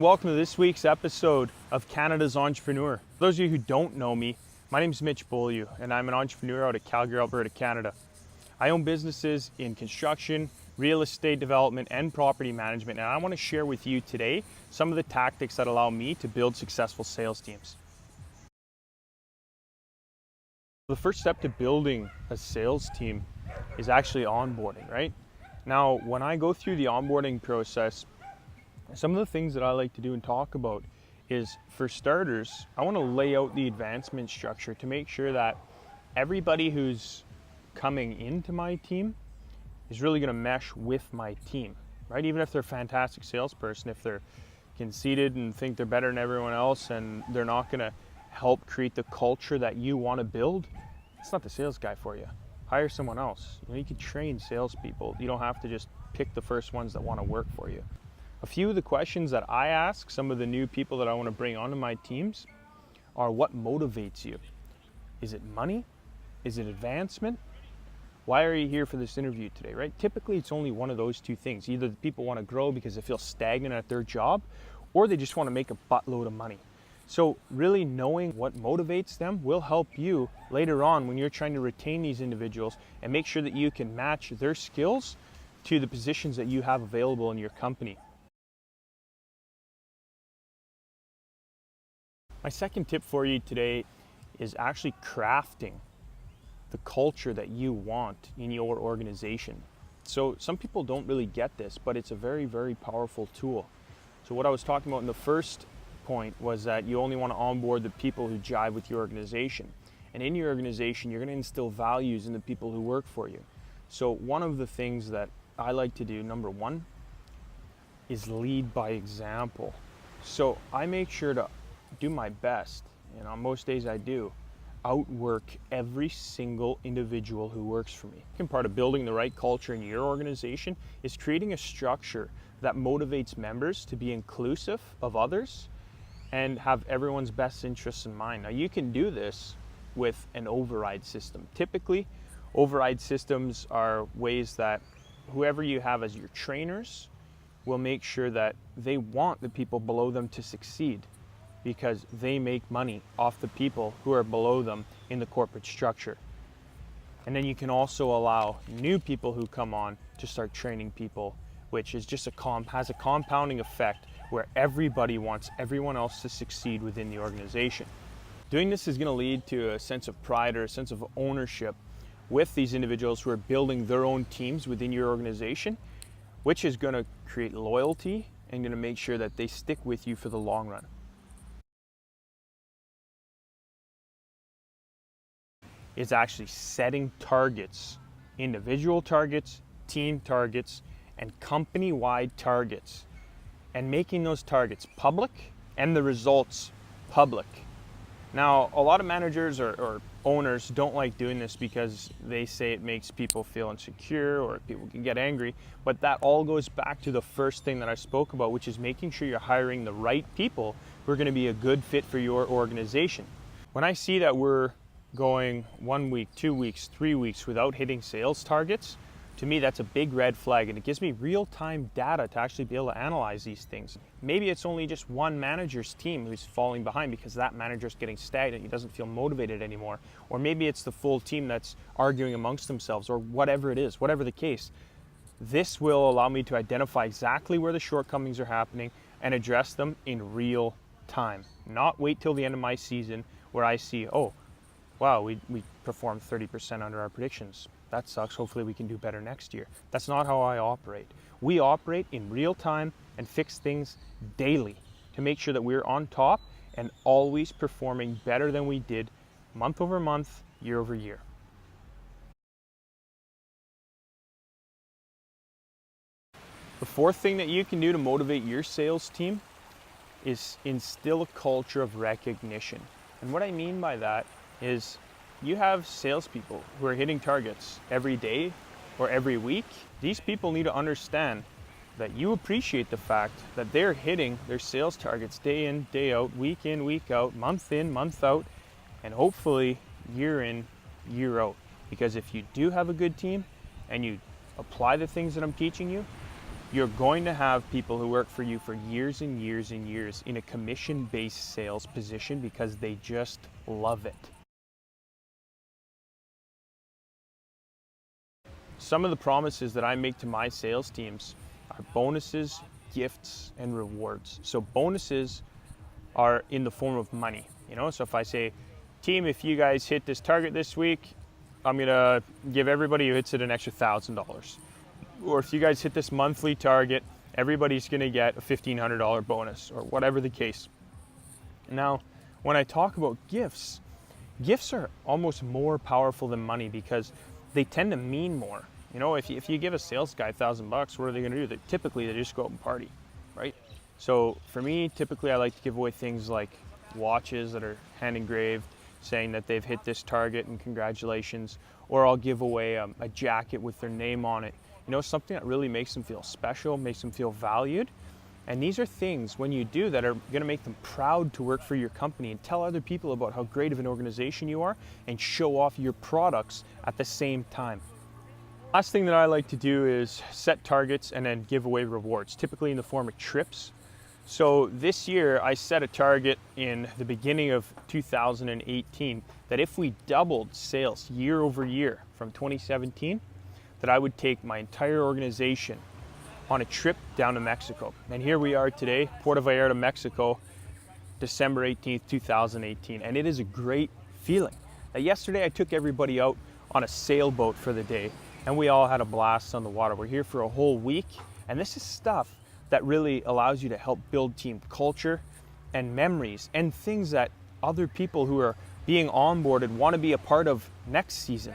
Welcome to this week's episode of Canada's Entrepreneur. For those of you who don't know me, my name is Mitch Beaulieu and I'm an entrepreneur out of Calgary, Alberta, Canada. I own businesses in construction, real estate development, and property management, and I want to share with you today some of the tactics that allow me to build successful sales teams. The first step to building a sales team is actually onboarding, right? Now, when I go through the onboarding process, some of the things that I like to do and talk about is, for starters, I want to lay out the advancement structure to make sure that everybody who's coming into my team is really going to mesh with my team, right? Even if they're a fantastic salesperson, if they're conceited and think they're better than everyone else and they're not going to help create the culture that you want to build, it's not the sales guy for you. Hire someone else. You can train salespeople. You don't have to just pick the first ones that want to work for you. A few of the questions that I ask some of the new people that I want to bring onto my teams are: what motivates you? Is it money? Is it advancement? Why are you here for this interview today, right? Typically, it's only one of those two things. Either the people want to grow because they feel stagnant at their job, or they just want to make a buttload of money. So really knowing what motivates them will help you later on when you're trying to retain these individuals and make sure that you can match their skills to the positions that you have available in your company. My second tip for you today is actually crafting the culture that you want in your organization. So some people don't really get this, but it's a very, very powerful tool. So what I was talking about in the first point was that you only want to onboard the people who jive with your organization. And in your organization, you're going to instill values in the people who work for you. So one of the things that I like to do, number one, is lead by example. So I make sure to do my best, and on most days I do, outwork every single individual who works for me. The second part of building the right culture in your organization is creating a structure that motivates members to be inclusive of others and have everyone's best interests in mind. Now, you can do this with an override system. Typically, override systems are ways that whoever you have as your trainers will make sure that they want the people below them to succeed, because they make money off the people who are below them in the corporate structure. And then you can also allow new people who come on to start training people, which is just has a compounding effect where everybody wants everyone else to succeed within the organization. Doing this is going to lead to a sense of pride or a sense of ownership with these individuals who are building their own teams within your organization, which is going to create loyalty and going to make sure that they stick with you for the long run. Is actually setting targets, individual targets, team targets, and company-wide targets, and making those targets public and the results public. Now, a lot of managers or owners don't like doing this because they say it makes people feel insecure or people can get angry, but that all goes back to the first thing that I spoke about, which is making sure you're hiring the right people who are going to be a good fit for your organization. When I see that we're going 1 week, 2 weeks, 3 weeks without hitting sales targets, to me that's a big red flag, and it gives me real-time data to actually be able to analyze these things. Maybe it's only just one manager's team who's falling behind because that manager's getting stagnant, he doesn't feel motivated anymore, or maybe it's the full team that's arguing amongst themselves, or whatever it is, whatever the case. This will allow me to identify exactly where the shortcomings are happening and address them in real time, not wait till the end of my season where I see, oh, wow, we performed 30% under our predictions. That sucks. Hopefully we can do better next year. That's not how I operate. We operate in real time and fix things daily to make sure that we're on top and always performing better than we did month over month, year over year. The fourth thing that you can do to motivate your sales team is instill a culture of recognition. And what I mean by that is you have salespeople who are hitting targets every day or every week. These people need to understand that you appreciate the fact that they're hitting their sales targets day in, day out, week in, week out, month in, month out, and hopefully year in, year out. Because if you do have a good team and you apply the things that I'm teaching you, You're going to have people who work for you for years and years and years in a commission-based sales position because they just love it. Some of the promises that I make to my sales teams are bonuses, gifts, and rewards. So bonuses are in the form of money. So if I say, team, if you guys hit this target this week, I'm gonna give everybody who hits it an extra $1,000. Or if you guys hit this monthly target, everybody's gonna get a $1,500 bonus, or whatever the case. Now, when I talk about gifts, gifts are almost more powerful than money because they tend to mean more. If you give a sales guy $1,000, what are they gonna do? Typically, they just go out and party, right? So for me, typically I like to give away things like watches that are hand engraved, saying that they've hit this target and congratulations, or I'll give away a jacket with their name on it. Something that really makes them feel special, makes them feel valued. And these are things, when you do, that are gonna make them proud to work for your company and tell other people about how great of an organization you are and show off your products at the same time. Last thing that I like to do is set targets and then give away rewards, typically in the form of trips. So this year I set a target in the beginning of 2018 that if we doubled sales year over year from 2017, that I would take my entire organization on a trip down to Mexico. And here we are today, Puerto Vallarta, Mexico, December 18th, 2018. And it is a great feeling. Now, yesterday I took everybody out on a sailboat for the day and we all had a blast on the water. We're here for a whole week, and this is stuff that really allows you to help build team culture and memories and things that other people who are being onboarded want to be a part of next season.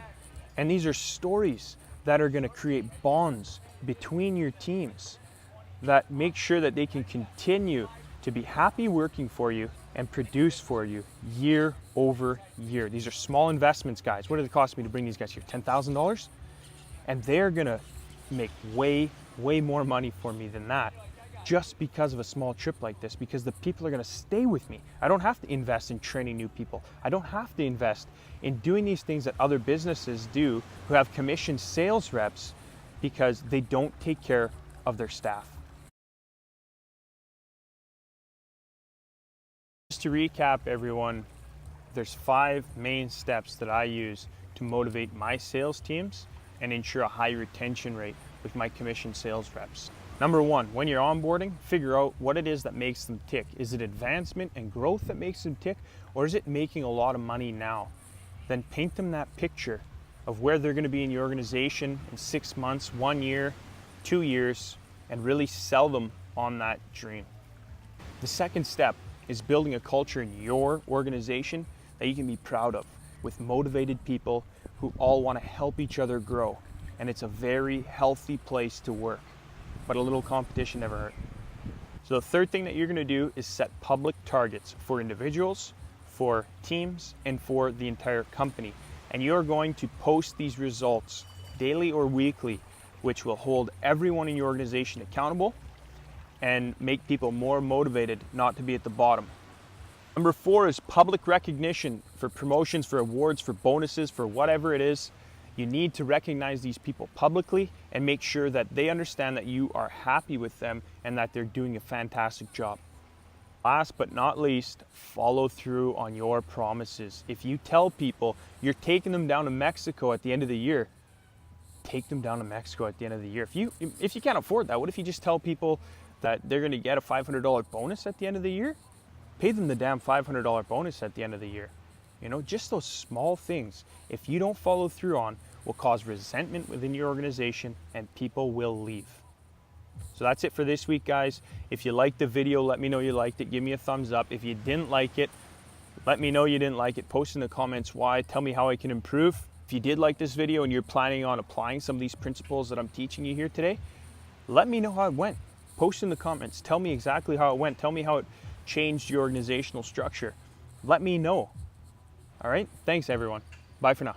And these are stories that are going to create bonds between your teams that make sure that they can continue to be happy working for you and produce for you year over year. These are small investments, guys. What did it cost me to bring these guys here? $10,000? And they're gonna make way more money for me than that just because of a small trip like this, because the people are gonna stay with me. I don't have to invest in training new people. I don't have to invest in doing these things that other businesses do who have commission sales reps because they don't take care of their staff. Just to recap, everyone, there's 5 main steps that I use to motivate my sales teams and ensure a high retention rate with my commission sales reps. Number 1, when you're onboarding, figure out what it is that makes them tick. Is it advancement and growth that makes them tick, or is it making a lot of money now? Then paint them that picture of where they're gonna be in your organization in 6 months, 1 year, 2 years, and really sell them on that dream. The second step is building a culture in your organization that you can be proud of, with motivated people who all want to help each other grow. And it's a very healthy place to work, but a little competition never hurt. So the third thing that you're going to do is set public targets for individuals, for teams, and for the entire company. And you're going to post these results daily or weekly, which will hold everyone in your organization accountable and make people more motivated not to be at the bottom. Number 4 is public recognition for promotions, for awards, for bonuses, for whatever it is. You need to recognize these people publicly and make sure that they understand that you are happy with them and that they're doing a fantastic job. Last but not least, follow through on your promises. If you tell people you're taking them down to Mexico at the end of the year, take them down to Mexico at the end of the year. If you can't afford that, what if you just tell people that they're going to get a $500 bonus at the end of the year? Pay them the damn $500 bonus at the end of the year. Just those small things, if you don't follow through on, will cause resentment within your organization and people will leave. So that's it for this week, guys. If you liked the video, let me know you liked it. Give me a thumbs up. If you didn't like it, let me know you didn't like it. Post in the comments why. Tell me how I can improve. If you did like this video and you're planning on applying some of these principles that I'm teaching you here today, let me know how it went. Post in the comments. Tell me exactly how it went. Tell me how it changed your organizational structure. Let me know. All right. Thanks, everyone. Bye for now.